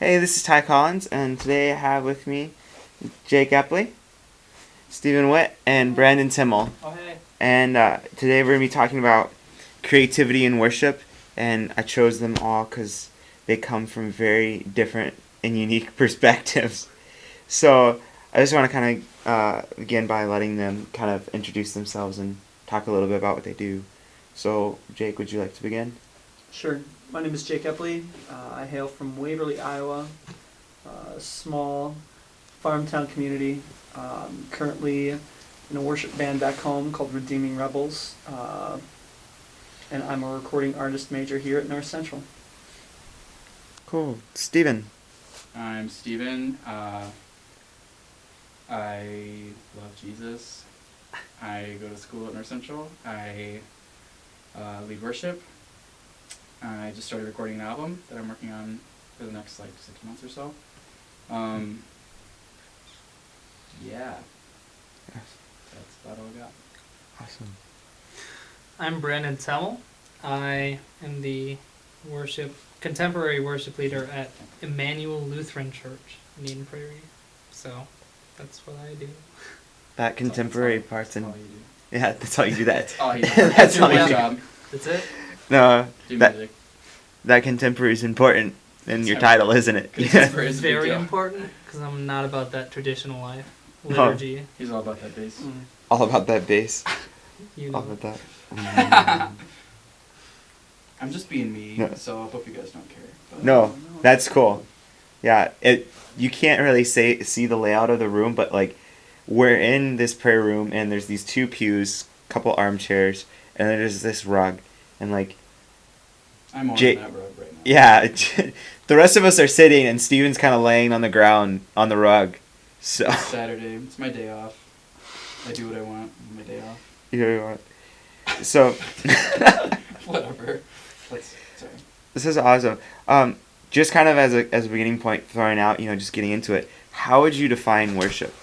Hey, this is Ty Collins, and today I have with me Jake Epley, Stephen Witt, and Brandon Timmel. Oh, hey. And today we're going to be talking about creativity in worship, and I chose them all because they come from very different and unique perspectives. So I just want to kind of begin by letting them kind of introduce themselves and talk a little bit about what they do. So, Jake, would you like to begin? Sure. My name is Jake Epley. I hail from Waverly, Iowa, a small farm town community. Currently in a worship band back home called Redeeming Rebels, and I'm a recording artist major here at North Central. Cool. Stephen. I'm Steven. I love Jesus. I go to school at North Central. I lead worship. I just started recording an album that I'm working on for the next 6 months or so. Yeah, Yes. that's about all I got. Awesome. I'm Brandon Timmel. I am the contemporary worship leader at Emmanuel Lutheran Church in Eden Prairie. So that's what I do. That contemporary part's in. That's all you do. Yeah, that's all you do. That. That's all you do. That's That's all your you do. job. That's it. No, Do that music. that contemporary is important in your Contemporary. title, isn't it? Contemporary is a big Very deal. important because I'm not about that traditional life. No. Liturgy, He's all about that bass. All about that bass. you All know. about that. I'm just being me, No. so I hope you guys don't care. But No, that's cool. Yeah, you can't really see the layout of the room, but like we're in this prayer room and there's these two pews, couple armchairs, and then there's this rug, and like I'm on Jake- that road right now. yeah, the rest of us are sitting and Steven's kind of laying on the ground on the rug. So It's Saturday. It's my day off. I do what I want on my day off. you know what? So Whatever. Sorry. this is awesome. Just kind of as a beginning point, throwing out, just getting into it. How would you define worship?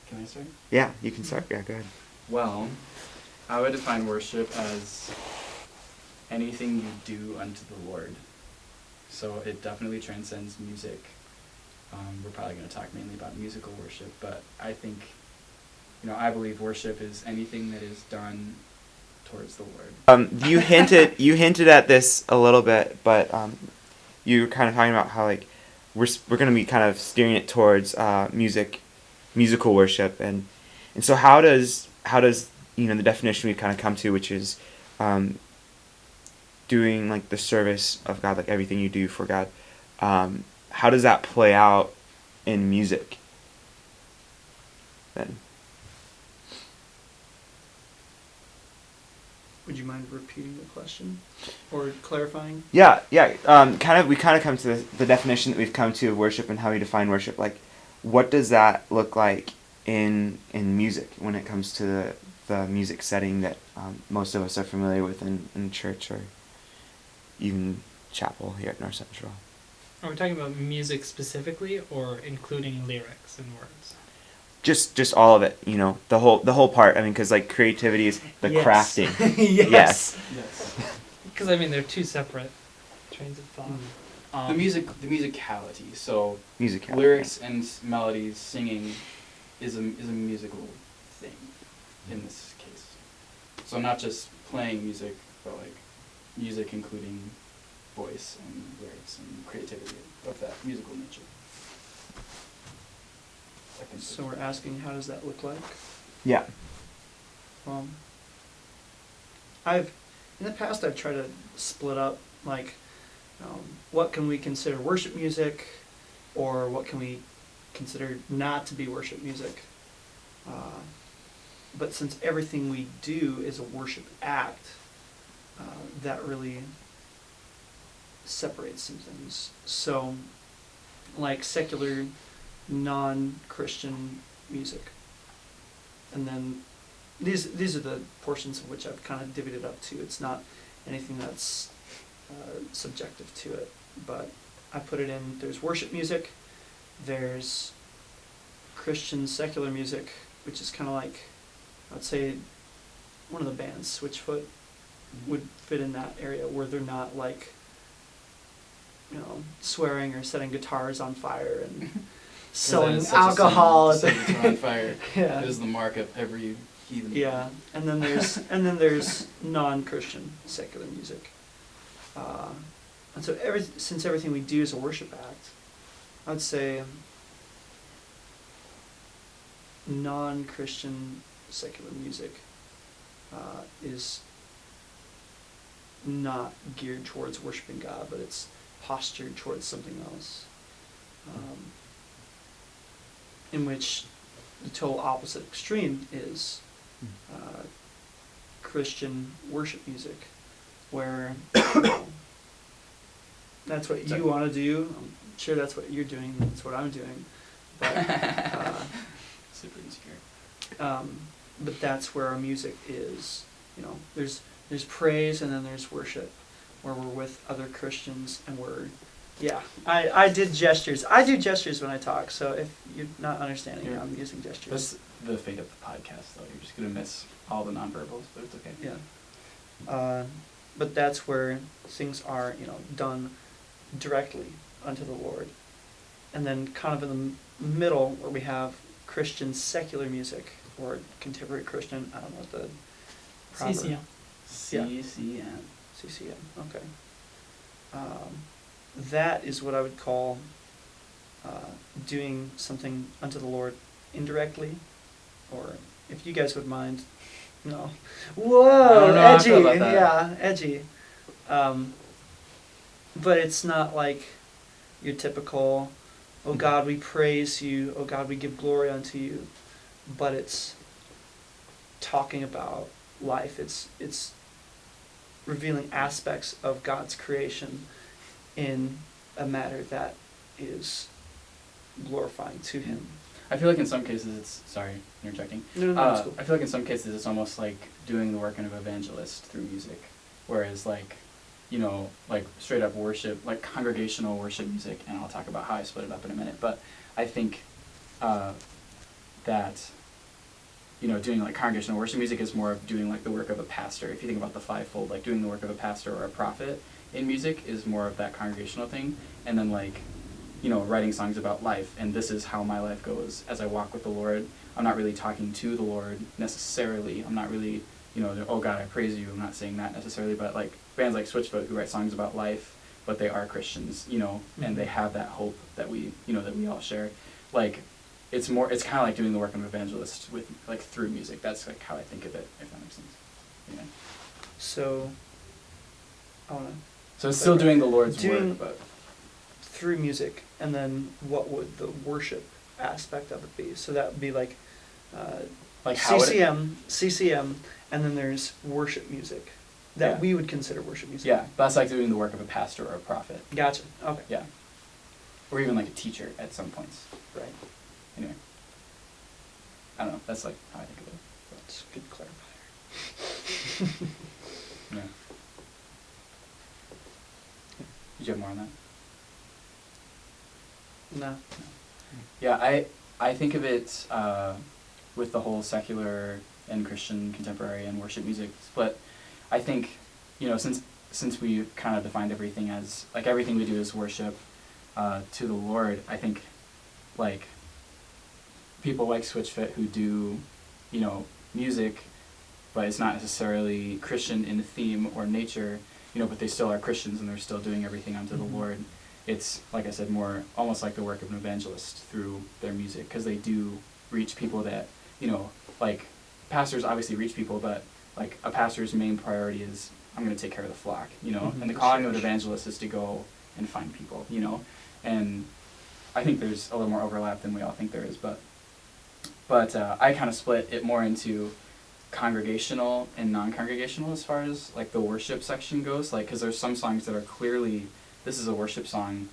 Can I start? Yeah, you can start. Yeah, go ahead. Well, I would define worship as anything you do unto the Lord. So it definitely transcends music. We're probably going to talk mainly about musical worship, but I think, I believe worship is anything that is done towards the Lord. You hinted at this a little bit, but you were kind of talking about how like we're going to be kind of steering it towards musical worship, and so how does the definition we've kind of come to, which is doing like the service of God, like everything you do for God. How does that play out in music? Then. Would you mind repeating the question or clarifying? Yeah. We kind of come to the definition that we've come to of worship and how we define worship. Like, what does that look like in music when it comes to the music setting that most of us are familiar with in church or even chapel here at North Central? Are we talking about music specifically or including lyrics and words? Just all of it, the whole part. I mean, because like creativity is the Yes. crafting. Yes. Yes. Because they're two separate trains of thought. The musicality. So Music. lyrics and melodies, singing is a musical thing in this case. So not just playing music, but like music including voice and lyrics and creativity of that musical nature. I think So we're asking, how does that look like? Yeah. In the past I've tried to split up what can we consider worship music, or what can we consider not to be worship music. But since everything we do is a worship act, that really separates some things. So, like secular, non-Christian music, and then these are the portions of which I've kind of divvied it up to. It's not anything that's subjective to it, but I put it in. There's worship music, there's Christian secular music, which is kind of like, I'd say, one of the bands, Switchfoot, would fit in that area where they're not like, swearing or setting guitars on fire and selling That is such a alcohol. sin, set guitar on fire. Yeah. It is the mark of every heathen. Yeah, and then there's non-Christian secular music, and so since everything we do is a worship act, I'd say non-Christian secular music is not geared towards worshiping God, but it's postured towards something else, in which the total opposite extreme is Christian worship music, where that's what you want to do. I'm sure that's what you're doing. That's what I'm doing. But, Super insecure. but that's where our music is. There's praise and then there's worship, where we're with other Christians and I did gestures. I do gestures when I talk, so if you're not understanding, I'm using gestures. That's the fate of the podcast, though. You're just going to miss all the nonverbals, but it's okay. Yeah. But that's where things are, done directly unto the Lord. And then kind of in the middle where we have Christian secular music, or contemporary Christian, I don't know what the proper... CCM. CCM. CCM, okay. That is what I would call doing something unto the Lord indirectly, or if you guys would mind, no. Whoa, I don't know how I edgy, feel about that. yeah, edgy. But it's not like your typical, oh God, we praise you, oh God, we give glory unto you, but it's talking about life. It's revealing aspects of God's creation in a manner that is glorifying to Him. I feel like in some cases it's... Sorry, interjecting. No, it's cool. I feel like in some cases it's almost like doing the work of an evangelist through music. Whereas like straight up worship, like congregational worship music, and I'll talk about how I split it up in a minute, but I think that doing like congregational worship music is more of doing like the work of a pastor. If you think about the fivefold, like doing the work of a pastor or a prophet in music is more of that congregational thing. And then like, writing songs about life, and this is how my life goes as I walk with the Lord. I'm not really talking to the Lord necessarily. I'm not really, oh God, I praise you. I'm not saying that necessarily, but like bands like Switchfoot who write songs about life, but they are Christians, and they have that hope that we, that we all share. Like, it's kind of like doing the work of an evangelist with, like, through music. That's like how I think of it, if that makes sense. Yeah. So, So it's still doing the Lord's doing work, but through music, and then what would the worship aspect of it be? So that would be like how CCM, and then there's worship music that we would consider worship music. Yeah, that's like doing the work of a pastor or a prophet. Gotcha. Okay. Yeah. Or even like a teacher at some points. Right. Anyway. I don't know. That's like how I think of it. That's a good clarifier. Yeah. Did you have more on that? No. Yeah, I think of it with the whole secular and Christian contemporary and worship music split. I think, since we kind of defined everything as, like, everything we do is worship to the Lord, I think, like, people like Switchfoot who do, music, but it's not necessarily Christian in theme or nature, but they still are Christians and they're still doing everything unto the Lord. It's, like I said, more almost like the work of an evangelist through their music, because they do reach people that, like, pastors obviously reach people, but, like, a pastor's main priority is, I'm going to take care of the flock, and the calling of an evangelist is to go and find people, and I think there's a little more overlap than we all think there is, but I kind of split it more into congregational and non-congregational as far as, like, the worship section goes, like, because there's some songs that are clearly, this is a worship song,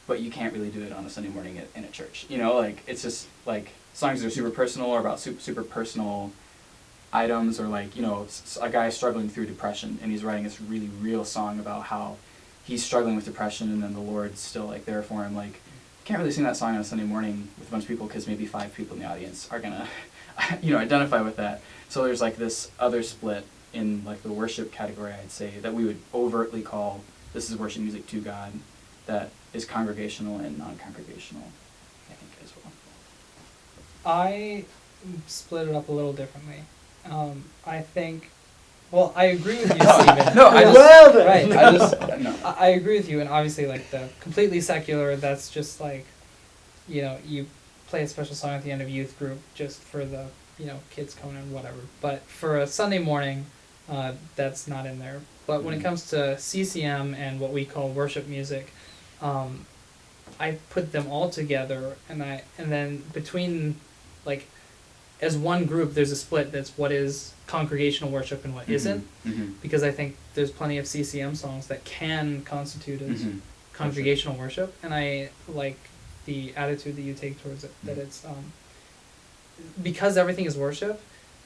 but you can't really do it on a Sunday morning in a church, like, it's just, like, songs that are super personal or about super personal items, or, like, a guy struggling through depression, and he's writing this really real song about how he's struggling with depression, and then the Lord's still, like, there for him. Like, you can't really sing that song on a Sunday morning with a bunch of people, because maybe 5 people in the audience are gonna, identify with that. So there's like this other split in like the worship category, I'd say, that we would overtly call this is worship music to God, that is congregational and non-congregational, I think, as well. I split it up a little differently. I think, well, I agree with you, Stephen. No, I just, Well then. Right. I just, no. I agree with you, and obviously, like, the completely secular, that's just like, you know, you play a special song at the end of youth group just for the, you know, kids coming in, whatever. But for a Sunday morning, that's not in there. But when it Mhm. comes to CCM and what we call worship music, I put them all together, and then between, like, as one group, there's a split that's what is congregational worship and what isn't, Mm-hmm. because I think there's plenty of CCM songs that can constitute as Mm-hmm. congregational worship, and I like the attitude that you take towards it, that it's because everything is worship.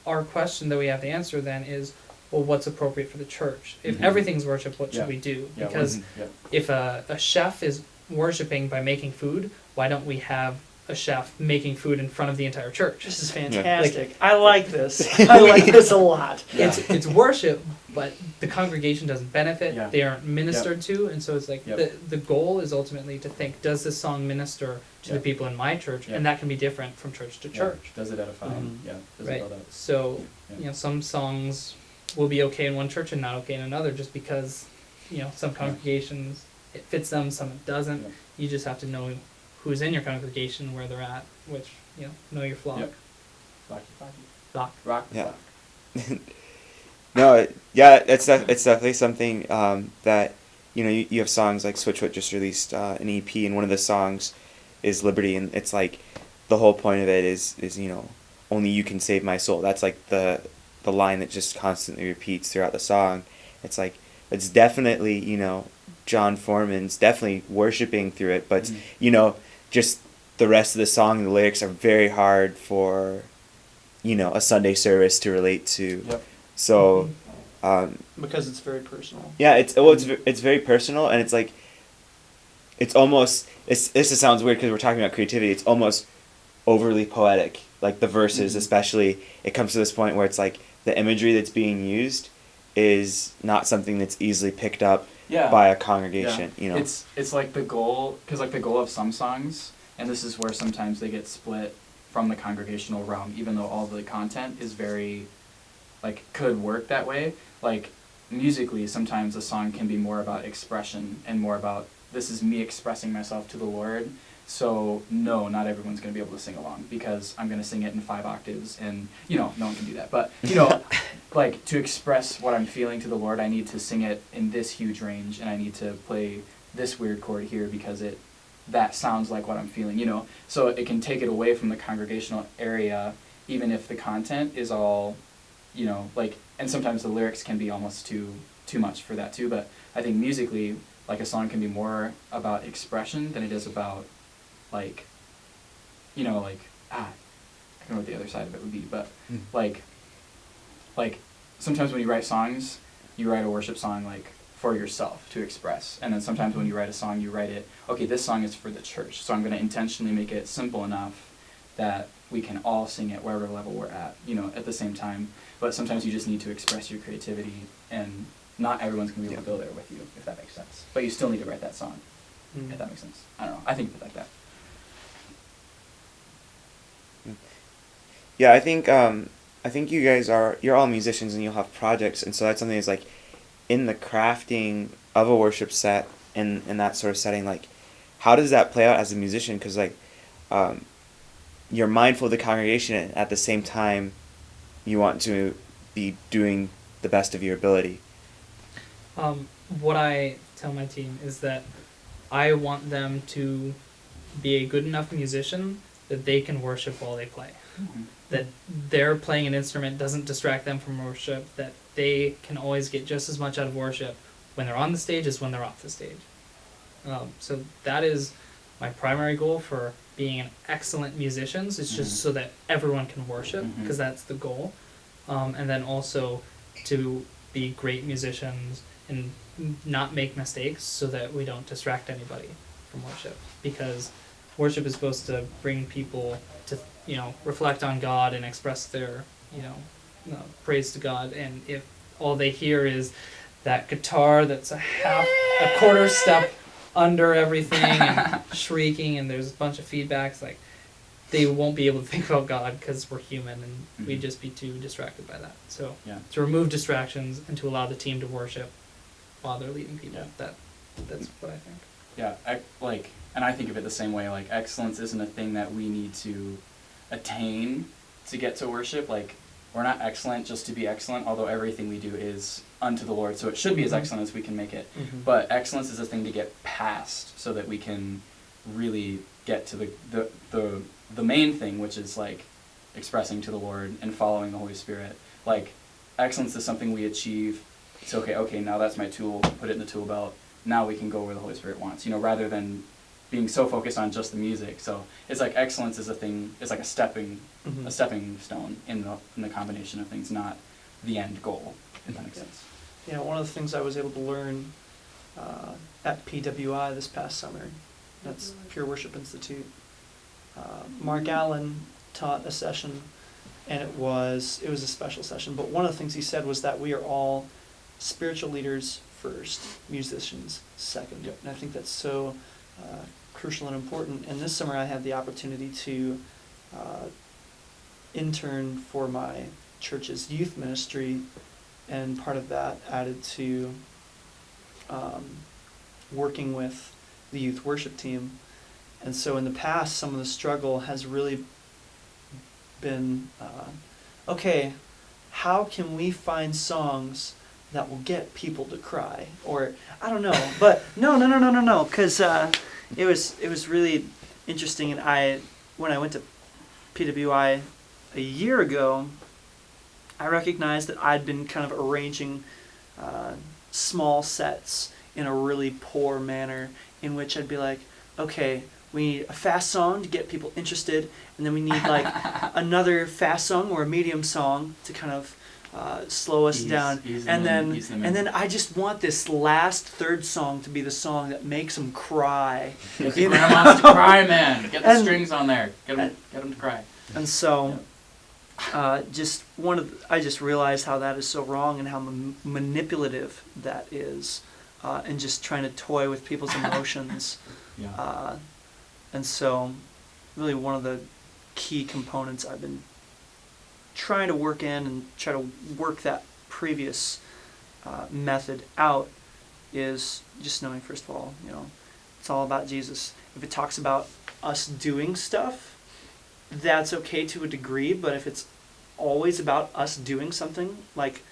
Our question that we have to answer then is, well, what's appropriate for the church? If Mhm. everything's worship, what should Yeah. we do? Yeah, Because yeah. if a chef is worshiping by making food, why don't we have a chef making food in front of the entire church? This is fantastic. I like this. Yeah. I like this a lot. Yeah. It's worship, but the congregation doesn't benefit. Yeah. They aren't ministered to, and so it's like Yep. the goal is ultimately to think: does this song minister to the Yep. people in my church? Yep. And that can be different from church to Yeah. church, Does it edify? Mhm. Yeah. Does it right? build up? So Yeah. you know, some songs will be okay in one church and not okay in another, just because you know some congregations it fits them, some it doesn't. Yep. You just have to know who's in your congregation, where they're at, which you know your flock. Yep. Flock. Rock the Yeah. flock. No, yeah, it's definitely something that you have songs like Switchfoot just released an EP, and one of the songs is Liberty, and it's like the whole point of it is only you can save my soul. That's like the line that just constantly repeats throughout the song. It's like it's definitely John Foreman's definitely worshiping through it, but Mhm. just the rest of the song, the lyrics are very hard for a Sunday service to relate to. Yep. So, Because it's very personal. yeah, it's very personal, and it's like, it's almost, this sounds weird because we're talking about creativity, it's almost overly poetic, like the verses Mhm. especially, it comes to this point where it's like, the imagery that's being used is not something that's easily picked up Yeah. by a congregation, Yeah. It's like the goal, because like the goal of some songs, and this is where sometimes they get split from the congregational realm, even though all the content is very, like, could work that way. Like, musically, sometimes a song can be more about expression and more about, this is me expressing myself to the Lord. So, no, not everyone's going to be able to sing along because I'm going to sing it in 5 octaves and, no one can do that. But, like, to express what I'm feeling to the Lord, I need to sing it in this huge range and I need to play this weird chord here because that sounds like what I'm feeling, So it can take it away from the congregational area, even if the content is all, like, and sometimes the lyrics can be almost too much for that too, but I think musically, like, a song can be more about expression than it is about, like, I don't know what the other side of it would be, but, like, sometimes when you write songs, you write a worship song, like, for yourself to express, and then sometimes when you write a song, you write it, okay, this song is for the church, so I'm going to intentionally make it simple enough that we can all sing it wherever level we're at, at the same time, but sometimes you just need to express your creativity, and not everyone's going to be able to go there with you, if that makes sense, but you still need to write that song, if that makes sense. I don't know, I think of it like that. Yeah, I think you guys you're all musicians and you'll have projects, and so that's something that's like, in the crafting of a worship set in that sort of setting, like, how does that play out as a musician? Because, like, you're mindful of the congregation, and at the same time, you want to be doing the best of your ability. What I tell my team is that I want them to be a good enough musician that they can worship while they play. Mm-hmm. That their playing an instrument doesn't distract them from worship, that they can always get just as much out of worship when they're on the stage as when they're off the stage. So that is my primary goal for being an excellent musicians, is just so that everyone can worship, because that's the goal. And then also to be great musicians and not make mistakes so that we don't distract anybody from worship, because worship is supposed to bring people to reflect on God and express their praise to God, and if all they hear is that guitar that's a quarter step under everything and shrieking, and there's a bunch of feedbacks, like, they won't be able to think about God because we're human and we'd just be too distracted by that. So Yeah. to remove distractions and to allow the team to worship while they're leading people, Yeah. that's what I think. Yeah, and I think of it the same way. Like, excellence isn't a thing that we need to attain to get to worship. Like, we're not excellent just to be excellent, although everything we do is unto the Lord, so it should be as excellent as we can make it. But excellence is a thing to get past so that we can really get to the main thing, which is, like, expressing to the Lord and following the Holy Spirit. Like, excellence is something we achieve. It's okay, now that's my tool, put it in the tool belt. Now we can go where the Holy Spirit wants, rather than being so focused on just the music. So it's like excellence is a thing, it's like a stepping stone in the combination of things, not the end goal, if that makes sense. Yeah, one of the things I was able to learn at PWI this past summer, that's Pure Worship Institute, Mark Allen taught a session, and it was a special session, but one of the things he said was that we are all spiritual leaders first, musicians second. Yep. And I think that's so crucial and important. And this summer I had the opportunity to intern for my church's youth ministry, and part of that added to working with the youth worship team. And so in the past, some of the struggle has really been, okay, how can we find songs that will get people to cry? Or, I don't know, but no, because it was really interesting, and when I went to PWI a year ago, I recognized that I'd been kind of arranging small sets in a really poor manner, in which I'd be like, okay, we need a fast song to get people interested, and then we need like another fast song or a medium song to kind of slow us down, and then I just want this last third song to be the song that makes them cry. Get the grandmas to cry, man. Get the strings on there. Get them to cry. And so, I just realized how that is so wrong and how manipulative that is, and just trying to toy with people's emotions. Yeah. And so, really one of the key components I've been trying to work in and try to work that previous method out is just knowing, first of all, it's all about Jesus. If it talks about us doing stuff, that's okay to a degree, but if it's always about us doing something, like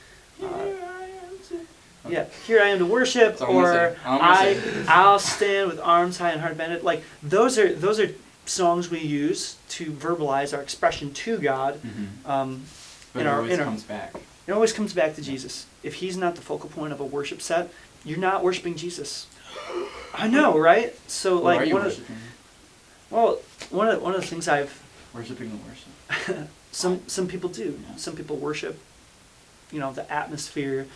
here I am to worship, or I'll stand with arms high and heart bended, like those are songs we use to verbalize our expression to God. But it always comes back. It always comes back to Jesus. If he's not the focal point of a worship set, you're not worshiping Jesus. I know, right? So, Well, like, are you worshiping? one of the things Worshiping the worship. some people do. Yeah. Some people worship, the atmosphere.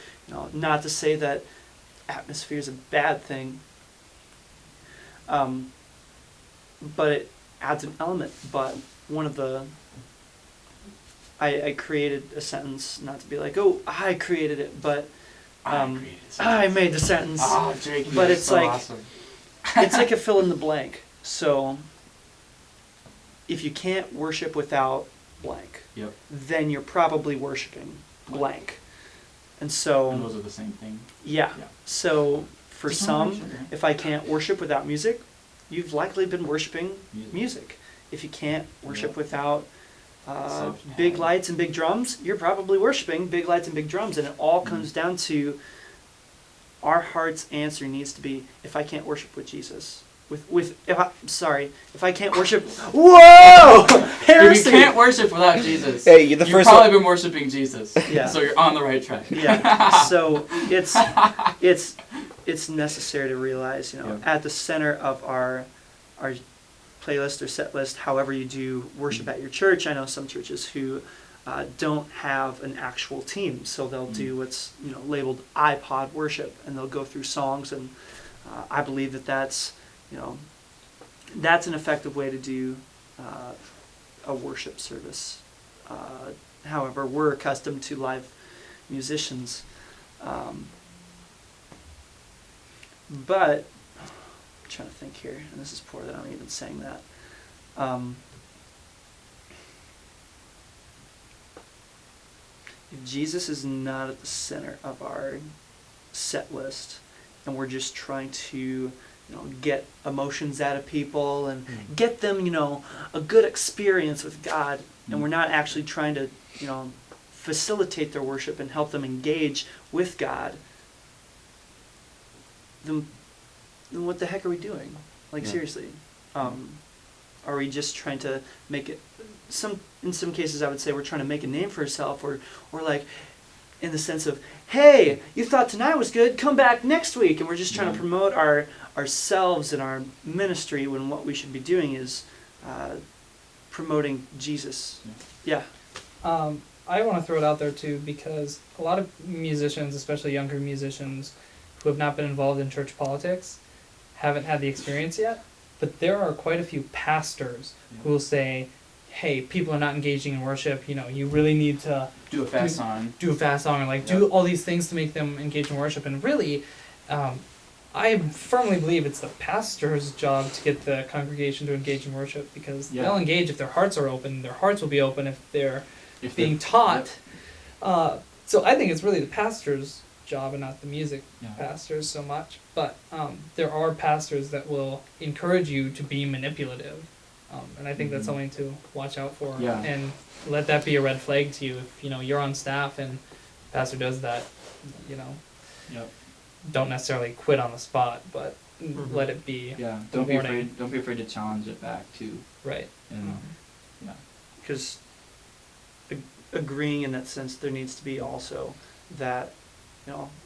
Not to say that atmosphere is a bad thing, but it adds an element. But one of the I created a sentence, not to be like, oh, I created it, but I made the sentence. Oh, Jake, but it's so like awesome. it's like a fill in the blank. So if you can't worship without blank, Yep. then you're probably worshiping blank. And so And those are the same thing. yeah. Yeah. So for Just wanna some, make sure. if I can't worship without music, you've likely been worshiping Music. music. If you can't worship Yep. without Something big happened. lights and big drums, you're probably worshiping big lights and big drums. And it all comes down to our heart's answer needs to be, if I can't worship with Jesus, if I can't worship, whoa, heresy. If you can't worship without Jesus, Hey, you've probably been worshiping Jesus. Yeah. So you're on the right track. Yeah. So it's necessary to realize, Yeah. at the center of our playlist or set list, however you do worship at your church. I know some churches who don't have an actual team, so they'll do what's labeled iPod worship, and they'll go through songs, and I believe that's an effective way to do a worship service. however, we're accustomed to live musicians. But I'm trying to think here, and this is poor that I'm even saying that. If Jesus is not at the center of our set list, and we're just trying to, get emotions out of people and get them, a good experience with God, and we're not actually trying to, facilitate their worship and help them engage with God, then what the heck are we doing? Like, seriously. Are we just trying to make it, in some cases I would say we're trying to make a name for ourselves, or like, in the sense of, hey, you thought tonight was good, come back next week, and we're just trying to promote ourselves and our ministry, when what we should be doing is promoting Jesus. Yeah. I want to throw it out there too, because a lot of musicians, especially younger musicians, who have not been involved in church politics, haven't had the experience yet. But there are quite a few pastors who will say, hey, people are not engaging in worship, you really need to do a fast song. Do a fast song, and do all these things to make them engage in worship. And really, I firmly believe it's the pastor's job to get the congregation to engage in worship, because they'll engage if their hearts are open. Their hearts will be open if they're being taught. So I think it's really the pastor's job and not the music pastors so much. But there are pastors that will encourage you to be manipulative. And I think that's something to watch out for. Yeah. And let that be a red flag to you. If you're on staff and pastor does that, don't necessarily quit on the spot, but let it be. Yeah. Don't be afraid to challenge it back too. Right. And because agreeing in that sense, there needs to be also that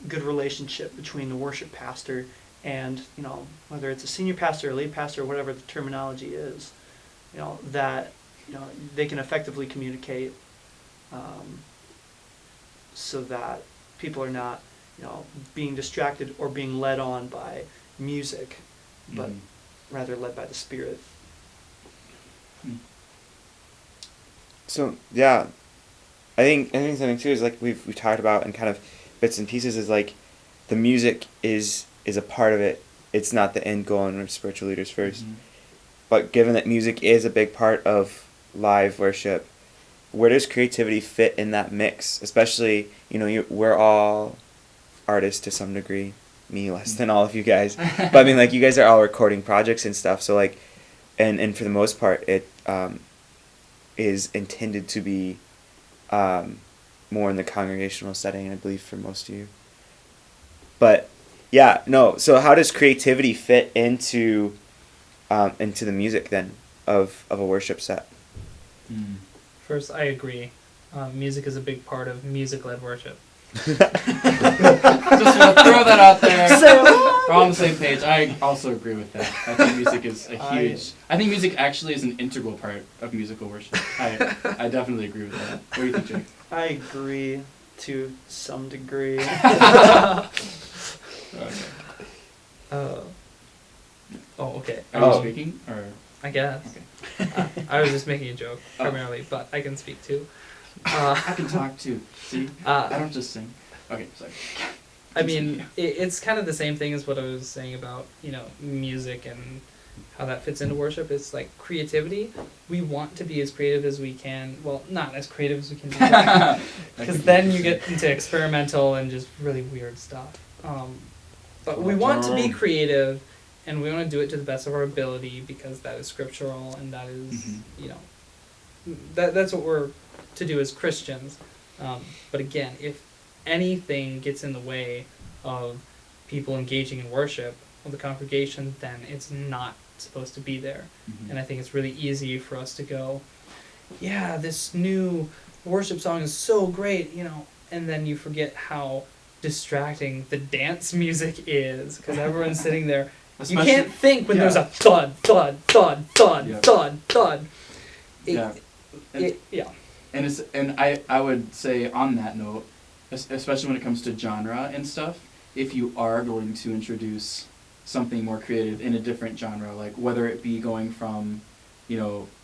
good relationship between the worship pastor and whether it's a senior pastor or lead pastor or whatever the terminology is, that they can effectively communicate, so that people are not being distracted or being led on by music, but rather led by the Spirit. So yeah, I think something too is like we've talked about in kind of bits and pieces is like the music is a part of it. It's not the end goal, and we're spiritual leaders first. But given that music is a big part of live worship, where does creativity fit in that mix? Especially, we're all artists to some degree. Me less than all of you guys. But I mean, like, you guys are all recording projects and stuff. So like, and for the most part, it is intended to be more in the congregational setting, I believe, for most of you. But yeah, no. So how does creativity fit into the music then of a worship set? First, I agree. Music is a big part of music-led worship. Just want to throw that out there. We're on the same page. I also agree with that. I think music is a huge. I think music actually is an integral part of musical worship. I definitely agree with that. What do you think, Jake? I agree to some degree. Okay. Okay. Are you speaking or? I guess. Okay. I was just making a joke primarily, but I can speak too. I can talk too. See, I don't just sing. Okay, sorry. I mean, it's kind of the same thing as what I was saying about music and how that fits into worship. It's like creativity. We want to be as creative as we can. Well, not as creative as we can be, because then you get into experimental and just really weird stuff. But we want to be creative, and we want to do it to the best of our ability, because that is scriptural, and that is that's what we're to do as Christians. But again, if anything gets in the way of people engaging in worship of the congregation, then it's not supposed to be there. And I think it's really easy for us to go, yeah, this new worship song is so great, and then you forget how distracting the dance music is, because everyone's sitting there. You can't think when there's a thud, thud, thud, thud, thud, thud. And I would say on that note, especially when it comes to genre and stuff, if you are going to introduce something more creative in a different genre, like whether it be going from,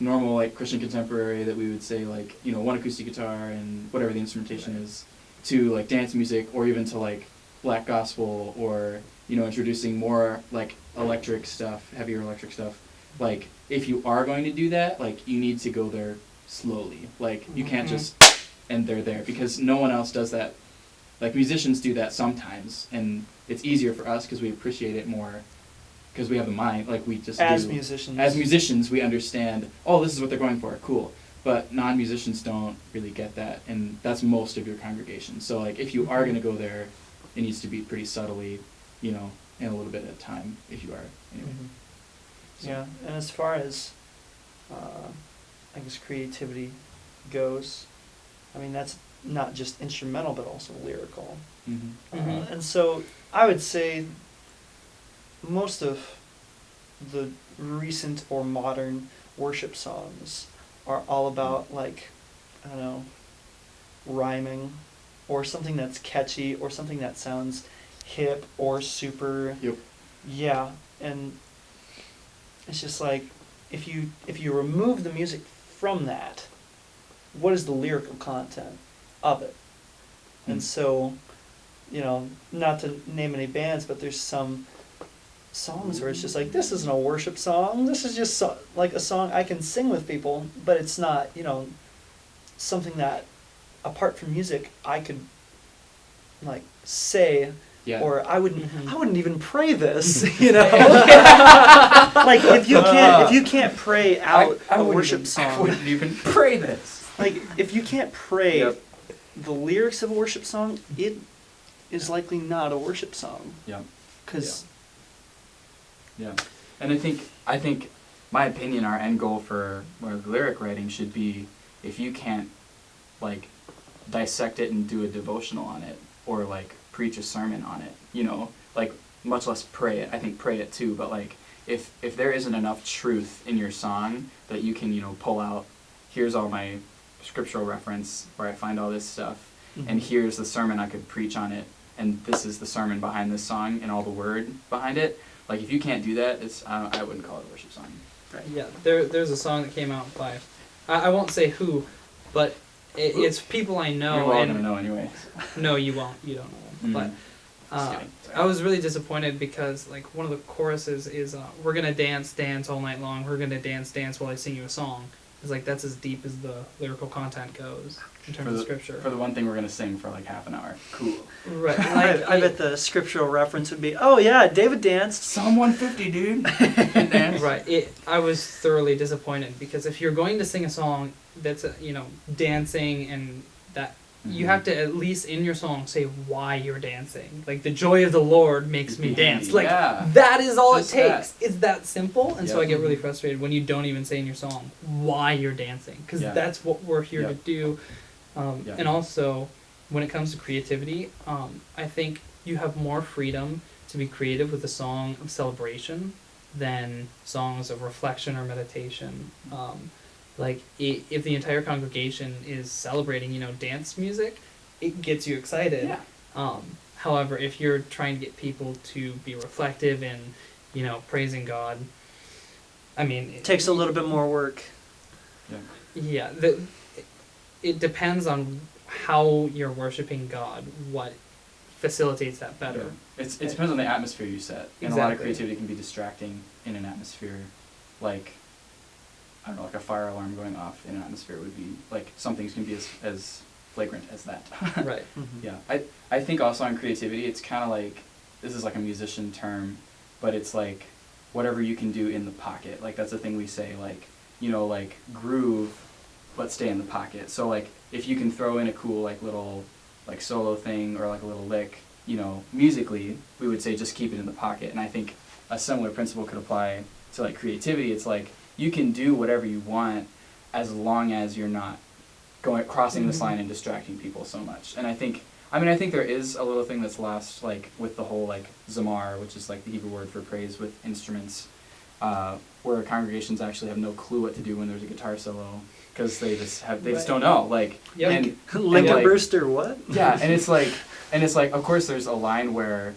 normal like Christian contemporary that we would say like, one acoustic guitar and whatever the instrumentation is, to like dance music, or even to like black gospel, or, introducing more like electric stuff, heavier electric stuff. Like, if you are going to do that, like, you need to go there slowly. Like, you can't just, and they're there, because no one else does that. Like, musicians do that sometimes, and it's easier for us because we appreciate it more, because we have a mind, like, we just As do. musicians. As musicians, we understand, oh, this is what they're going for, cool. But non-musicians don't really get that, and that's most of your congregation. So, like, if you are going to go there, it needs to be pretty subtly, and a little bit at a time, if you are, anyway. Mhm. So. Yeah, and as far as, I guess, creativity goes, I mean, that's not just instrumental, but also lyrical. Mm-hmm. Mhm. And so I would say most of the recent or modern worship songs are all about, like, I don't know, rhyming, or something that's catchy, or something that sounds hip or super. Yep. Yeah, and it's just like, if you remove the music from that, what is the lyrical content of it? And so, not to name any bands, but there's some songs where it's just like, this isn't a worship song, this is just like a song I can sing with people, but it's not, something that, apart from music, I could, like, say, Yeah. or I wouldn't Mhm. even pray this, like, if you can't pray out a worship song, I wouldn't even pray this. like, if you can't pray Yep. the lyrics of a worship song, it is likely not a worship song, Yeah. because Yeah. And I think my opinion, our end goal for lyric writing should be, if you can't, like, dissect it and do a devotional on it, or, like, preach a sermon on it, like, much less pray it. I think pray it too, but, like, if there isn't enough truth in your song that you can, pull out, here's all my scriptural reference where I find all this stuff, and here's the sermon I could preach on it, and this is the sermon behind this song and all the word behind it. Like, if you can't do that, I wouldn't call it a worship song. Yeah, there's a song that came out by, I won't say who, but it's people I know. You're all and gonna know anyway. No, you won't. You don't know them. But Just kidding. Sorry. I was really disappointed because, like, one of the choruses is, we're gonna dance all night long. We're gonna dance while I sing you a song. It's like, that's as deep as the lyrical content goes in terms of scripture. For the one thing we're gonna sing for like half an hour. Cool. Right. I bet the scriptural reference would be, oh yeah, David danced. Psalm 150, dude. Dance. Right. I was thoroughly disappointed because if you're going to sing a song that's dancing, and that you have to at least in your song say why you're dancing. Like, the joy of the Lord makes me dance. Like, that is all Just it takes. It's that simple. And so I get really frustrated when you don't even say in your song why you're dancing, because that's what we're here to do. And also, when it comes to creativity, I think you have more freedom to be creative with a song of celebration than songs of reflection or meditation. Like, if the entire congregation is celebrating, dance music, it gets you excited. Yeah. However, if you're trying to get people to be reflective and, praising God, I mean... It takes a little bit more work. Yeah. Yeah, it depends on how you're worshiping God, what facilitates that better. Yeah. It depends on the atmosphere you set. And a lot of Exactly. creativity can be distracting in an atmosphere, like, I don't know, like a fire alarm going off in an atmosphere would be, like, some things can be as flagrant as that. Right. Yeah. I think also on creativity, it's kind of like, this is like a musician term, but it's like whatever you can do in the pocket. Like, that's the thing we say, like, like, groove, but stay in the pocket. So, like, if you can throw in a cool, like, little, like, solo thing, or like a little lick, musically, we would say just keep it in the pocket. And I think a similar principle could apply to, like, creativity. It's like, you can do whatever you want as long as you're not crossing this line and distracting people so much. And I think there is a little thing that's lost, like, with the whole, like, zamar, which is, like, the Hebrew word for praise with instruments, where congregations actually have no clue what to do when there's a guitar solo, because they just don't know, like, Yep. Lincoln like, Brewster, what? yeah, and it's like, of course there's a line where,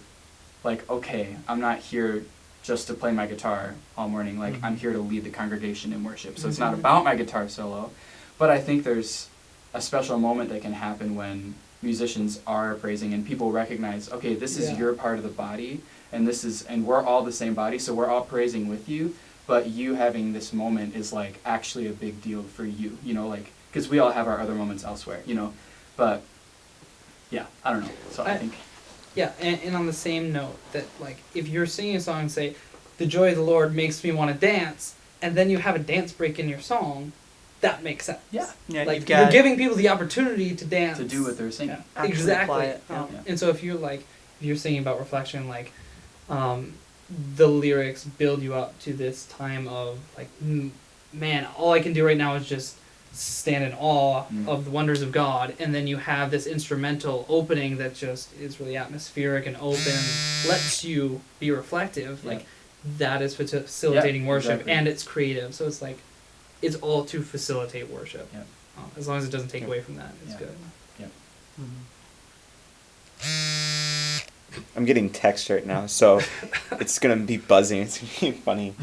like, okay, I'm not here just to play my guitar all morning. Like, I'm here to lead the congregation in worship. So it's not about my guitar solo. But I think there's a special moment that can happen when musicians are praising and people recognize, okay, this is your part of the body, and we're all the same body, so we're all praising with you, but you having this moment is like actually a big deal for you, you know, like, because we all have our other moments elsewhere, you know, but yeah, I don't know. So I think. Yeah, and on the same note, that like if you're singing a song and say, "The joy of the Lord makes me want to dance," and then you have a dance break in your song, that makes sense. Yeah, Like you're giving people the opportunity to dance, To do what they're singing. Actually exactly. apply it, yeah. And so if you're singing about reflection, like, the lyrics build you up to this time of like, man, all I can do right now is just stand in awe of the wonders of God, and then you have this instrumental opening that just is really atmospheric and open, lets you be reflective. Like, that is facilitating worship, exactly. and it's creative. So it's like, it's all to facilitate worship. Yeah. As long as it doesn't take away from that, it's Yeah. good. Yeah. I'm getting text right now, so it's gonna be buzzing. It's gonna be funny.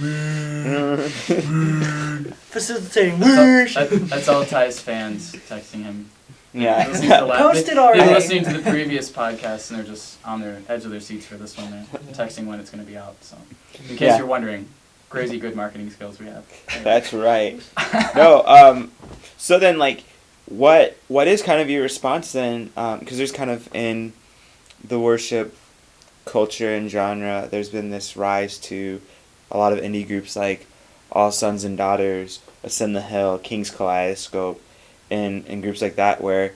Facilitating That's that's all Ty's fans texting him. Yeah. Listening to the Post it They've already. been listening to the previous podcast and they're just on their edge of their seats for this one. They're texting when it's going to be out. So, in case Yeah. you're wondering, crazy good marketing skills we have. That's right. No, so then, like, what is kind of your response then? Because there's kind of in the worship culture and genre, there's been this rise to a lot of indie groups like All Sons and Daughters, Ascend the Hill, King's Kaleidoscope, and groups like that where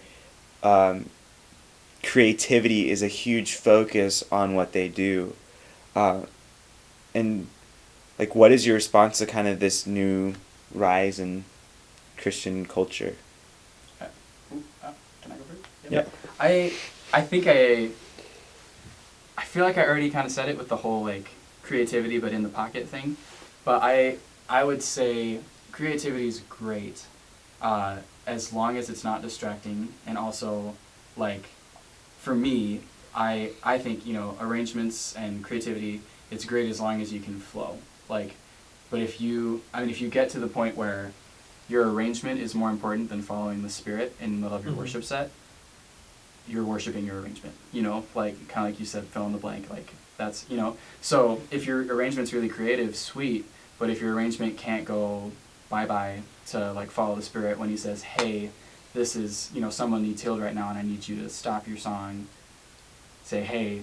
creativity is a huge focus on what they do. And like, what is your response to kind of this new rise in Christian culture? Can I go first? Yeah. I think I feel like I already kind of said it with the whole like creativity but in the pocket thing, but I would say creativity is great as long as it's not distracting, and also like for me I think, you know, arrangements and creativity, it's great as long as you can flow, like, but if you get to the point where your arrangement is more important than following the Spirit in the middle of your worship set, you're worshiping your arrangement, you know, like kind of like you said, fill in the blank, like that's, you know, so if your arrangement's really creative, sweet, but if your arrangement can't go bye-bye to like follow the Spirit when he says, hey, this is, you know, someone needs healed right now and I need you to stop your song, say, hey,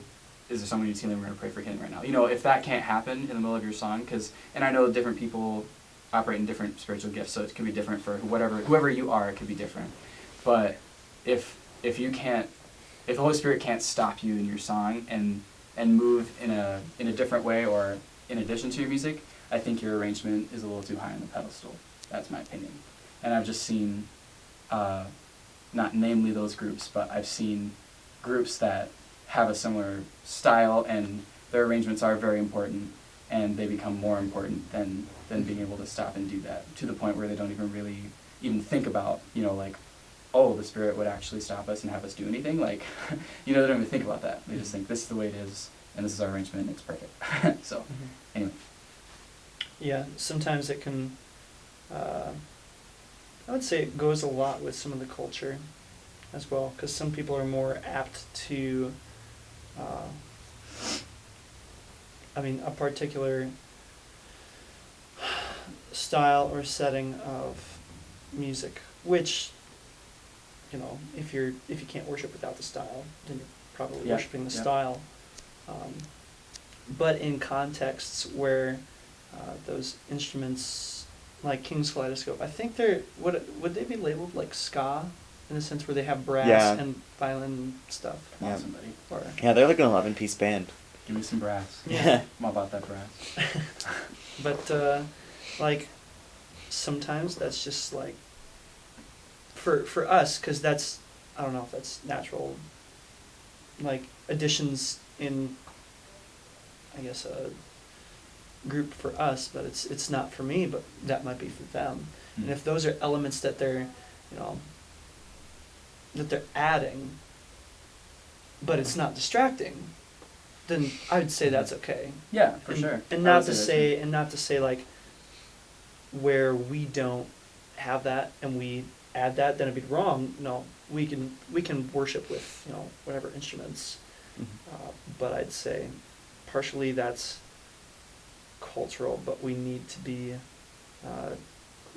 is there someone who needs healing, we're going to pray for healing right now, you know, if that can't happen in the middle of your song, and I know different people operate in different spiritual gifts, so it could be different for whoever you are, it could be different, but if the Holy Spirit can't stop you in your song and move in a different way or in addition to your music, I think your arrangement is a little too high on the pedestal. That's my opinion. And I've just seen, not namely those groups, but I've seen groups that have a similar style and their arrangements are very important, and they become more important than being able to stop and do that, to the point where they don't even really even think about, you know, like, oh, the Spirit would actually stop us and have us do anything, like, you know, they don't even think about that. They just think this is the way it is, and this is our arrangement, and it's perfect. So, anyway. Yeah, sometimes it can, I would say it goes a lot with some of the culture as well, because some people are more apt to, a particular style or setting of music, which, you know, if you can't worship without the style, then you're probably worshiping the style. But in contexts where those instruments, like King's Kaleidoscope, I think they're, would they be labeled like ska, in the sense where they have brass and violin stuff? Yeah. Somebody. Or, Yeah, they're like an 11-piece band. Give me some brass. Yeah. I'm all about that brass. but like sometimes that's just like for us, because that's, I don't know if that's natural, like additions in, I guess, a group for us, but it's not for me, but that might be for them. And if those are elements that they're, you know, that they're adding, but it's not distracting, then I would say that's okay. Yeah, for and, sure. And I not would to that's say, good. and not to say like, where we don't have that and we add that, then it'd be wrong. No, we can worship with, you know, whatever instruments. But I'd say partially that's cultural, but we need to be,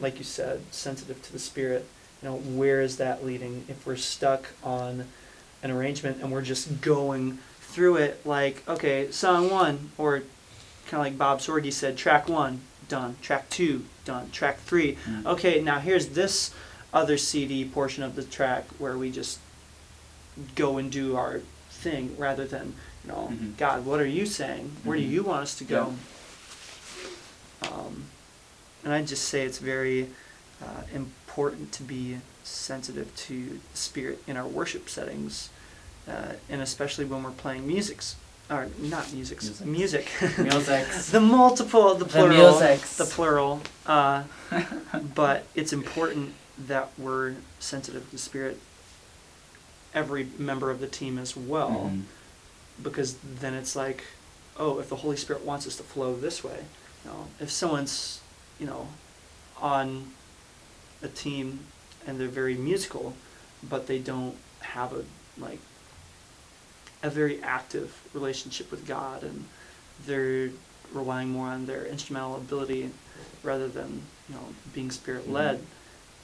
like you said, sensitive to the Spirit. You know, where is that leading? If we're stuck on an arrangement and we're just going through it like, okay, song 1, or kind of like Bob Sorge said, track 1, done. Track 2, done. Track 3. Mm. Okay, now here's this other CD portion of the track where we just go and do our thing rather than, you know, Mhm. God, what are you saying? Where do Mhm. you want us to go? And I'd just say it's very important to be sensitive to the Spirit in our worship settings, and especially when we're playing musics. Or not musics, music. Musics. The multiple, the plural. musics. The plural. But it's important that we're sensitive to the Spirit, every member of the team as well, Mhm. because then it's like, oh, if the Holy Spirit wants us to flow this way, you know, if someone's, you know, on a team and they're very musical, but they don't have a very active relationship with God, and they're relying more on their instrumental ability rather than, you know, being Spirit led,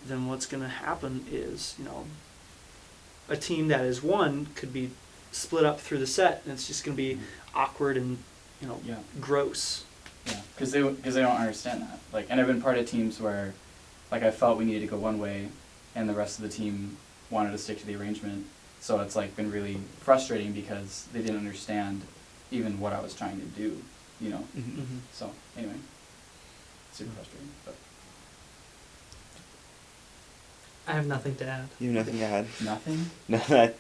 then what's going to happen is, you know, a team that is one could be split up through the set, and it's just going to be awkward and, you know, Yeah. gross. Yeah, because they don't understand that. Like, and I've been part of teams where, like, I felt we needed to go one way, and the rest of the team wanted to stick to the arrangement. So it's like been really frustrating because they didn't understand even what I was trying to do, you know. Mhm. Mm-hmm. So anyway, super frustrating. But I have nothing to add. You have nothing to add? nothing. No, that.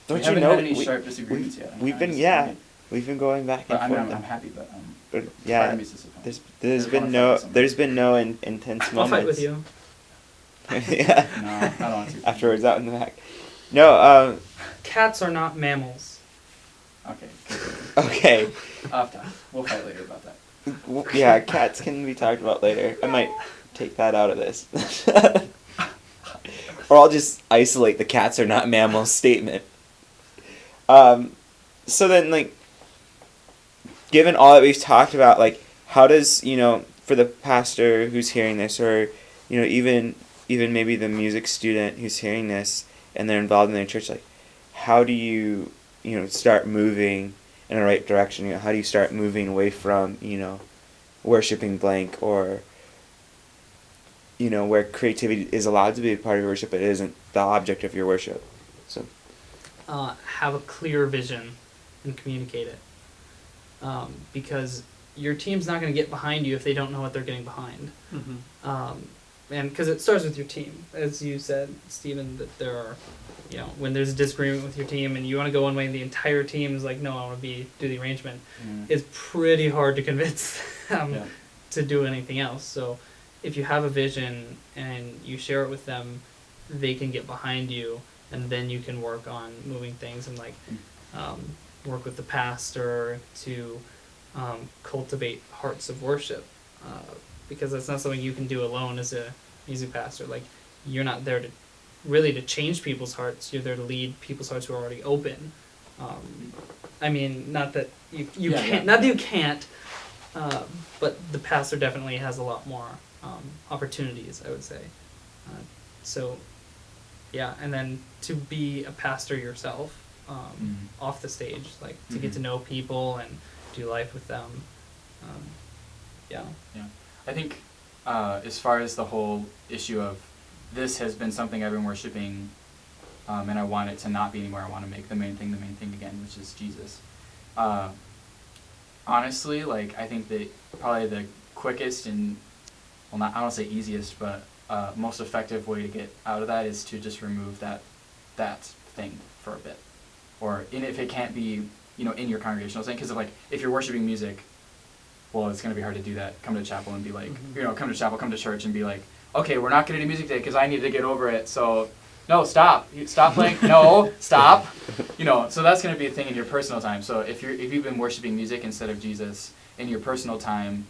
Don't we you haven't know? had any sharp disagreements yet. We've been, yeah, we've been going back and But forth. I'm happy, but But part yeah, of me is disappointed. there's I been wanna no fight with somebody. there's been no intense I'll moments. fight with you. Yeah. No, I don't want to. Afterwards, out in the back. No. Cats are not mammals. Okay. Okay. Off topic. We'll fight later about that. Yeah, cats can be talked about later. I might take that out of this. Or I'll just isolate the cats are not mammals statement. So then, like, given all that we've talked about, like, how does, you know, for the pastor who's hearing this, or, you know, even maybe the music student who's hearing this and they're involved in their church, like, how do you, you know, start moving in the right direction? You know, how do you start moving away from, you know, worshiping blank, or, you know, where creativity is allowed to be a part of your worship, but it isn't the object of your worship? So. Have a clear vision and communicate it. Because your team's not going to get behind you if they don't know what they're getting behind. Mm-hmm. And because it starts with your team, as you said, Stephen, that there are, you know, when there's a disagreement with your team and you want to go one way and the entire team is like, no, I want to do the arrangement, it's pretty hard to convince them Yeah. to do anything else. So if you have a vision and you share it with them, they can get behind you, and then you can work on moving things and, like, work with the pastor to cultivate hearts of worship, because that's not something you can do alone as a music pastor. Like, you're not there to change people's hearts. You're there to lead people's hearts who are already open. I mean, not that you Yeah, can't, yeah. not that you can't, but the pastor definitely has a lot more opportunities, I would say. So, yeah, and then to be a pastor yourself, off the stage, like, to get to know people and do life with them. Yeah. I think as far as the whole issue of this has been something I've been worshiping, and I want it to not be anymore. I want to make the main thing again, which is Jesus. Honestly, like, I think that probably the quickest and, well, not, I don't want to say easiest, but most effective way to get out of that is to just remove that thing for a bit. Or if it can't be, you know, in your congregational thing, because if you're worshiping music, well, it's going to be hard to do that. Come to chapel and be like, Mhm. you know, come to chapel, come to church and be like, okay, we're not going to do music today because I need to get over it. So no, stop. Stop playing. No, stop. So that's going to be a thing in your personal time. So if you've been worshiping music instead of Jesus in your personal time,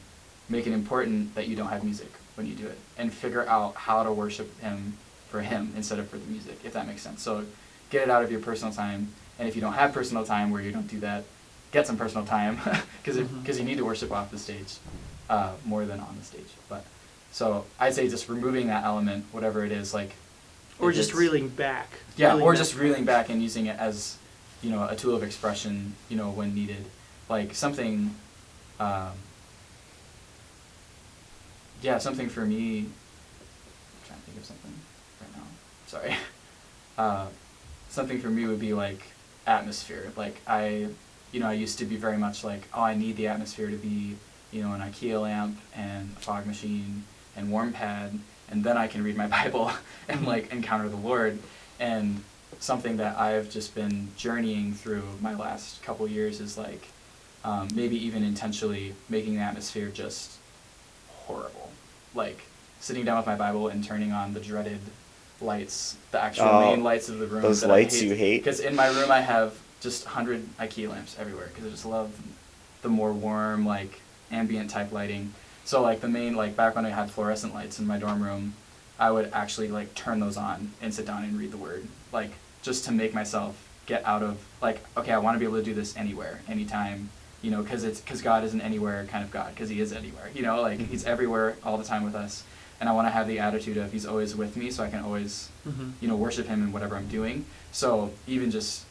make it important that you don't have music when you do it, and figure out how to worship him for him instead of for the music, if that makes sense. So get it out of your personal time, and if you don't have personal time where you don't do that, get some personal time, because you need to worship off the stage more than on the stage. But so I'd say just removing that element, whatever it is, like. Or if just it's- reeling back. Yeah, Reeling or back. just reeling back and using it as, a tool of expression, when needed. Like something, something for me, I'm trying to think of something right now, sorry. Something for me would be like atmosphere. Like I used to be very much like, oh, I need the atmosphere to be, an IKEA lamp and a fog machine and warm pad, and then I can read my Bible and like encounter the Lord. And something that I've just been journeying through my last couple years is like maybe even intentionally making the atmosphere just horrible. Like sitting down with my Bible and turning on the dreaded lights, the actual main lights of the room. Those lights you hate? Because in my room I have just 100 IKEA lamps everywhere because I just love the more warm, like ambient type lighting. So like the main, like back when I had fluorescent lights in my dorm room, I would actually like turn those on and sit down and read the word, like just to make myself get out of like, okay, I want to be able to do this anywhere, anytime, because God isn't anywhere kind of God, because he is anywhere, like he's everywhere all the time with us. And I want to have the attitude of he's always with me, so I can always, worship him in whatever I'm doing. So even just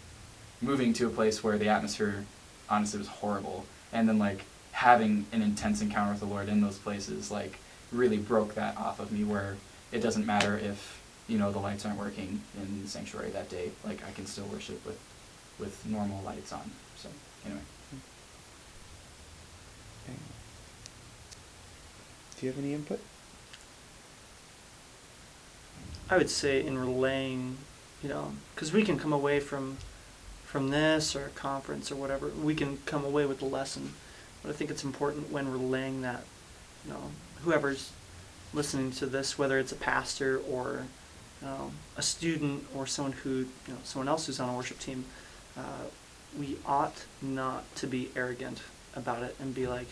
moving to a place where the atmosphere honestly was horrible, and then like having an intense encounter with the Lord in those places, like really broke that off of me, where it doesn't matter if, the lights aren't working in the sanctuary that day. Like I can still worship with normal lights on. So anyway. Do you have any input? I would say in relaying, because we can come away from this or a conference or whatever, we can come away with the lesson. But I think it's important when relaying that, whoever's listening to this, whether it's a pastor or a student or someone who, someone else who's on a worship team, we ought not to be arrogant about it and be like,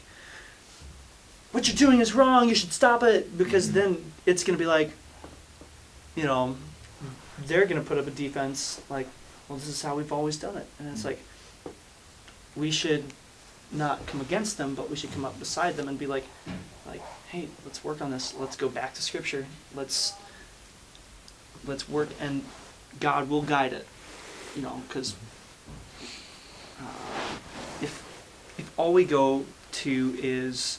what you're doing is wrong, you should stop it, because then it's going to be like, they're going to put up a defense like, well, this is how we've always done it. And it's like, we should not come against them, but we should come up beside them and be like, hey, let's work on this. Let's go back to Scripture. Let's work, and God will guide it. Because if all we go to is,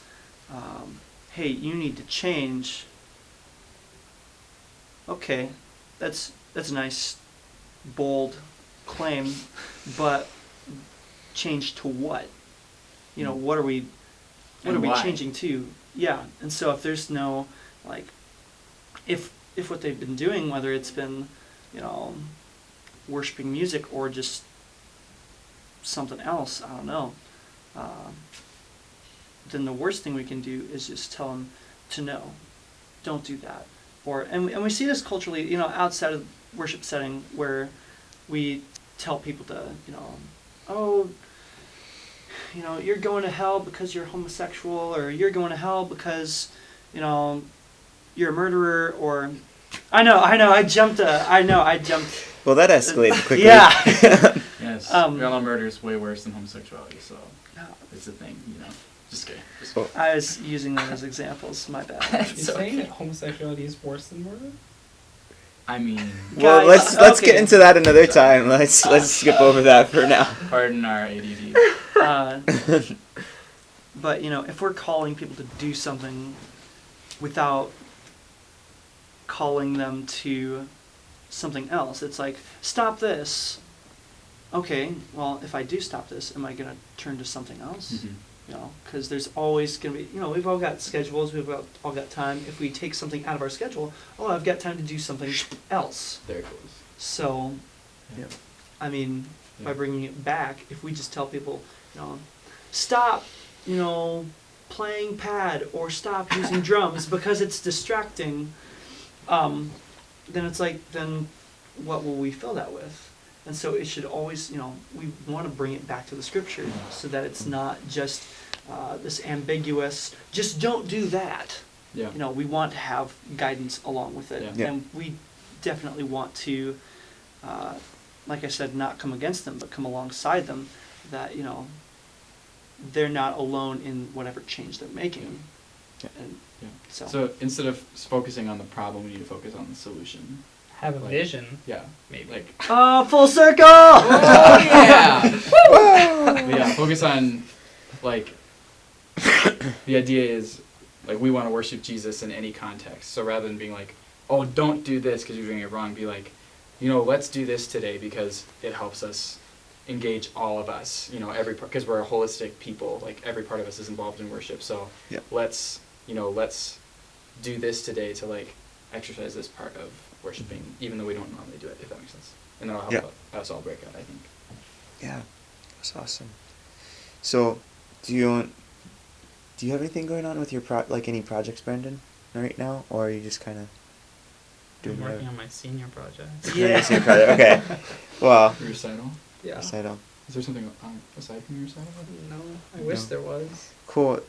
hey, you need to change. Okay, that's a nice, bold claim, but change to what? What are we why? changing to? Yeah, and so if there's no, like, if what they've been doing, whether it's been, worshiping music or just something else, I don't know, then the worst thing we can do is just tell them to no, don't do that. And we see this culturally, outside of worship setting, where we tell people to, oh, you're going to hell because you're homosexual, or you're going to hell because, you're a murderer, or I know, I jumped. Well, that escalated quickly. Yeah. Yes. Um, we all know murder is way worse than homosexuality, so it's a thing, Just kidding. I was using that as examples. My bad. You're It's saying okay. that homosexuality is worse than murder? I mean, Well, Guys, let's okay. get into that another time. Let's skip over that for now. pardon our ADD. But if we're calling people to do something without calling them to something else, it's like, stop this. Okay, well, if I do stop this, am I going to turn to something else? Mhm. Because there's always going to be, we've all got schedules, all got time. If we take something out of our schedule, I've got time to do something else. There it goes. So, Yeah. I mean, by Yeah. bringing it back, if we just tell people, stop, playing pad or stop using drums because it's distracting, then it's like, then what will we fill that with? And so it should always, we want to bring it back to the scripture so that it's not just this ambiguous, just don't do that. Yeah. We want to have guidance along with it. Yeah. And we definitely want to, like I said, not come against them, but come alongside them, that, they're not alone in whatever change they're making. Yeah. And Yeah. so instead of focusing on the problem, we need to focus on the solution. Have a Like, vision, Yeah. maybe. Like, oh, full circle! oh yeah! But yeah, focus on, like, the idea is, like, we want to worship Jesus in any context. So rather than being like, oh, don't do this because you're doing it wrong, be like, let's do this today because it helps us engage all of us, because we're a holistic people, like every part of us is involved in worship. So Yeah. let's do this today to like exercise this part of worshiping, even though we don't normally do it, if that makes sense. And that'll help us all break out, I think. Yeah, that's awesome. So, do you have anything going on with your any projects, Brandon, right now, or are you just kind of doing I'm working whatever? on my senior project. Doing your senior project, okay. Well, Your recital? Yeah. recital. Is there something aside from your recital? No, I wish No. there was. Cool.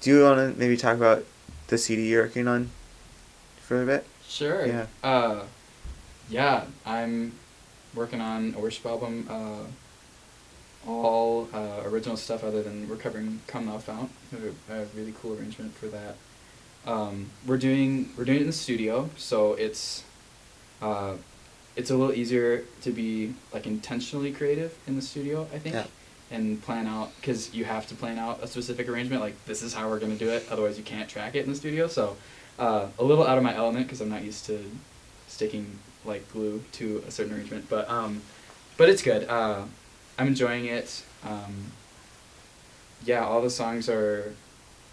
Do you want to maybe talk about the CD you're working on for a bit? Sure. Yeah. Yeah, I'm working on a worship album, all original stuff other than we're covering Come Thou Fount. We have a really cool arrangement for that. We're doing it in the studio, so it's a little easier to be like intentionally creative in the studio, I think. Yeah. And plan out, because you have to plan out a specific arrangement, like this is how we're going to do it, otherwise you can't track it in the studio. So a little out of my element because I'm not used to sticking like glue to a certain arrangement, but it's good. I'm enjoying it. Yeah, all the songs are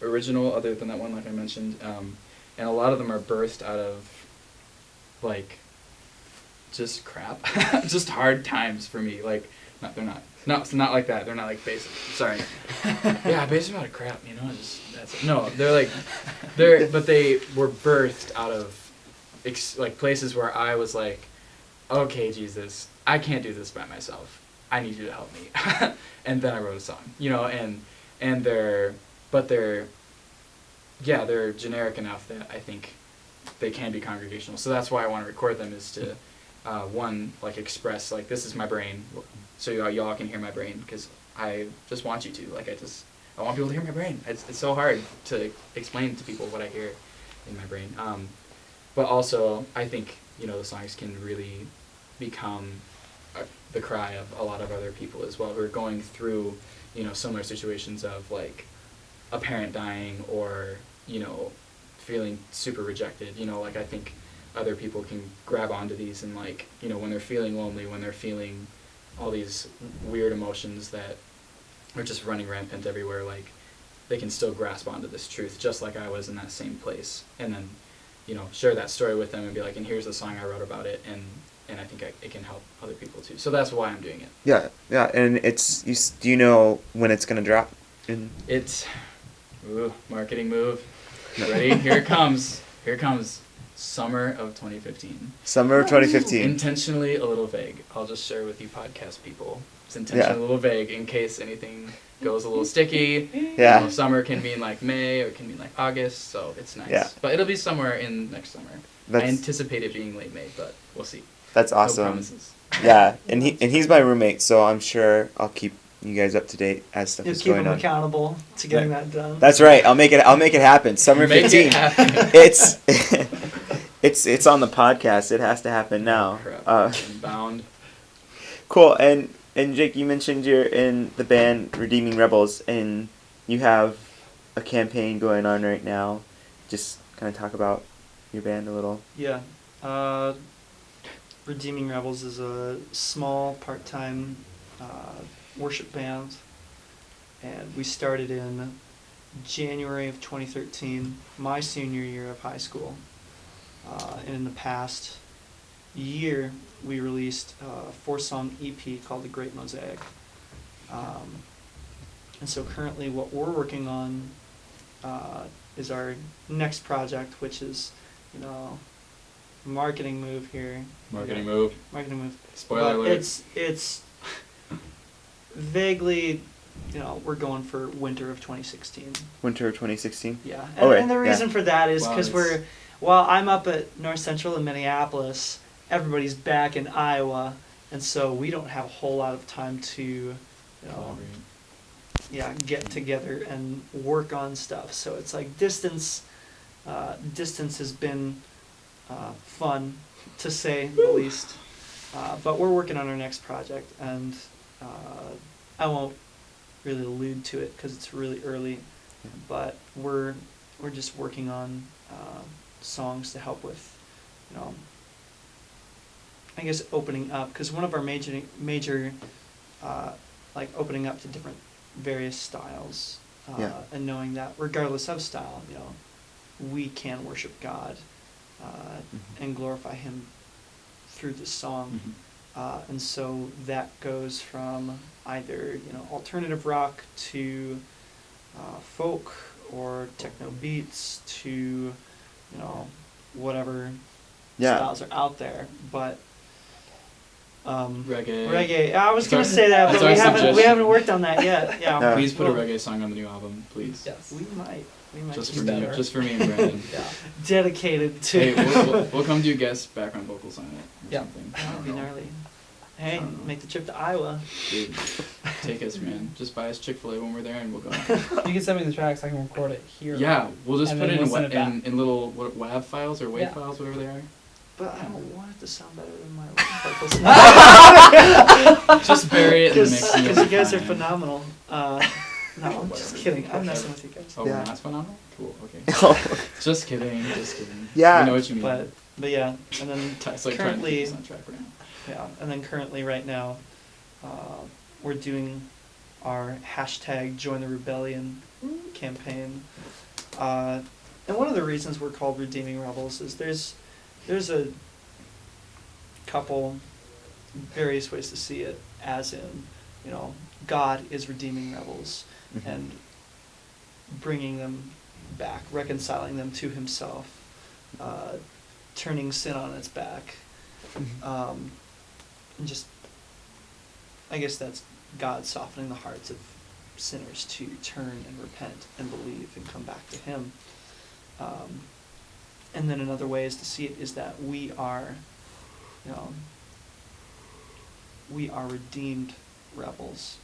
original other than that one, like I mentioned, and a lot of them are birthed out of like just crap, just hard times for me. Like, no, they're not. No, it's not like that. They're not like basic. Sorry. Yeah, basically a lot of crap, that's it. No, but they were birthed out of like places where I was like, okay, Jesus, I can't do this by myself. I need you to help me. And then I wrote a song, and they're generic enough that I think they can be congregational. So that's why I want to record them, is to one, like, express, like, this is my brain, so y'all can hear my brain, because I just want you to. Like, I want people to hear my brain. It's so hard to explain to people what I hear in my brain. But also, I think, the songs can really become the cry of a lot of other people as well, who are going through, similar situations of, like, a parent dying or, feeling super rejected. Like, I think other people can grab onto these and, like, when they're feeling lonely, when they're feeling all these weird emotions that are just running rampant everywhere, like, they can still grasp onto this truth just like I was in that same place, and then, share that story with them and be like, and here's the song I wrote about it, and I think it can help other people too. So that's why I'm doing it. Yeah, and do you know when it's gonna drop? It's, marketing move. Ready? Here it comes. Summer of 2015. Summer of 2015. Intentionally a little vague. I'll just share with you podcast people. It's intentionally a little vague in case anything goes a little sticky. Yeah. Summer can mean like May or it can mean like August, so it's nice. Yeah. But it'll be somewhere in next summer. I anticipate it being late May, but we'll see. That's awesome. No promises. Yeah, and he's my roommate, so I'm sure I'll keep you guys up to date as stuff You'll is keep going them on. accountable to getting that done. That's right. I'll make it happen. Summer Make 15. it happen. It's on the podcast. It has to happen now. Crap. I'm bound. Cool. And Jake, you mentioned you're in the band Redeeming Rebels, and you have a campaign going on right now. Just kind of talk about your band a little. Yeah. Redeeming Rebels is a small part-time worship band, and we started in January of 2013, my senior year of high school. And in the past year, we released a 4-song EP called The Great Mosaic. And so currently what we're working on is our next project, which is, marketing move here. Marketing move. Marketing move. Spoiler But alert. it's vaguely, we're going for winter of 2016. Winter of 2016. Yeah, Okay, and the yeah. reason for that is Wow, because it's- while I'm up at North Central in Minneapolis, everybody's back in Iowa, and so we don't have a whole lot of time to, Collaborate. get together and work on stuff. So it's like distance has been fun, to say the least. But we're working on our next project, and I won't really allude to it because it's really early. But we're just working on songs to help with, I guess opening up, because one of our major like opening up to different various styles, Yeah. and knowing that regardless of style, we can worship God and glorify Him through this song. Mhm. And so that goes from either alternative rock to folk or techno beats to whatever Yeah. styles are out there, but Reggae. reggae. I was gonna That's say that, that's but our we suggestion. haven't worked on that yet. Yeah, No. Please put a Well, reggae song on the new album, please. Yes. We might Just do for that. me, just for me and Brandon. Yeah. Dedicated to. Hey, we'll come do guest background vocals on it or Yeah. something. That would be gnarly. Hey, I don't know. make the trip to Iowa. Dude, take us, man. Just buy us Chick-fil-A when we're there, and we'll go. You can send me the tracks. I can record it here. Yeah, we'll just And put then it in we'll send it back. in little WAV files or WAV Yeah. files, whatever they are. But I don't want it to sound better than my vocals. Just bury it in the mix. and Because you'll you be guys are fine. phenomenal. No, I'm just Whatever. kidding. I'm messing with you guys. Oh, Yeah. we're not phenomenal? Cool, okay. Oh, Just kidding, just kidding. Yeah. I know what you mean. But yeah, and then It's like trying to currently, keep us on track right now. yeah, and then currently right now, we're doing our hashtag Join the Rebellion campaign. And one of the reasons we're called Redeeming Rebels is there's a couple various ways to see it, as in, God is redeeming rebels Mhm. and bringing them back, reconciling them to Himself, turning sin on its back. And just, I guess that's God softening the hearts of sinners to turn and repent and believe and come back to Him. And then another way is to see it is that we are redeemed rebels.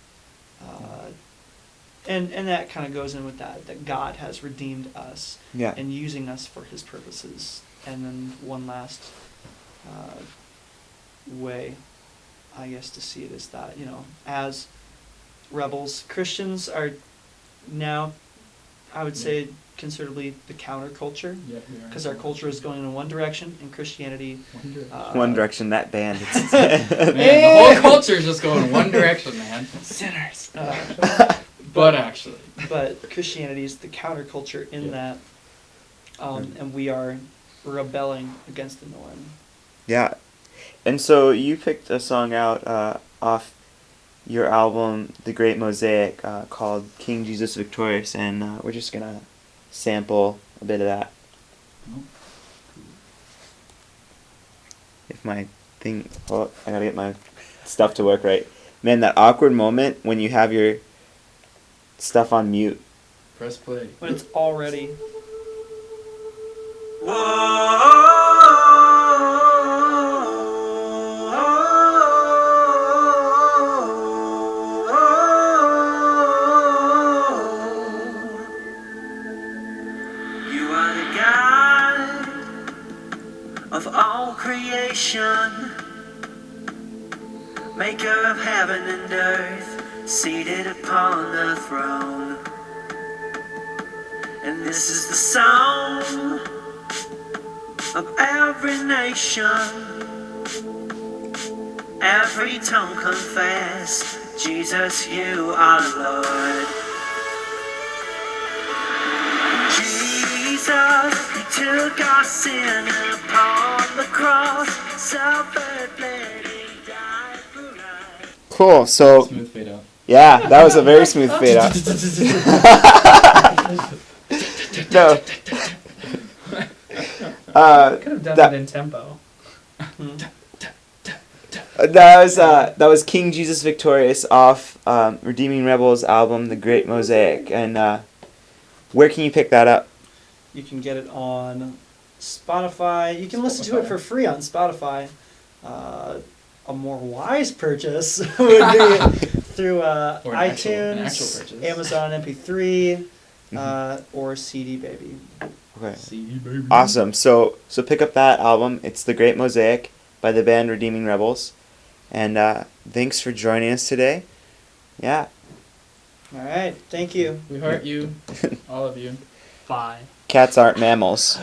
And that kind of goes in with that God has redeemed us Yeah. and using us for His purposes. And then one last way, I guess, to see it is that, as rebels, Christians are now, I would say, considerably the counterculture, Yeah, we are. because our culture is going in one direction, and Christianity, One direction. One Direction, that band. It's Man, the whole culture is just going one direction, man. sinners. But actually. But Christianity is the counterculture in Yeah. that, and we are rebelling against the norm. Yeah. And so you picked a song out off your album, The Great Mosaic, called King Jesus Victorious, and we're just going to sample a bit of that. If my thing... Oh, I got to get my stuff to work right. Man, that awkward moment when you have your stuff on mute. Press play. When it's already... You are the God of all creation, maker of heaven and earth, seated upon the throne. And this is the song of every nation, every tongue confess, Jesus, you are Lord. Jesus, He took our sin upon the cross, suffered, bled, He died for us. Cool, so... Smooth fade out. Yeah, that was a very smooth fade out. No. Could have done that- it in tempo. That was King Jesus Victorious off Redeeming Rebels album, The Great Mosaic. And where can you pick that up? You can get it on Spotify. You can listen to it for free on Spotify. A more wise purchase would be through Or an actual iTunes, purchase. Amazon MP3, or CD Baby. Okay. See, baby. Awesome. So pick up that album. It's The Great Mosaic by the band Redeeming Rebels. And thanks for joining us today. Yeah. All right, thank you. We heart you, all of you. Bye. Cats aren't mammals.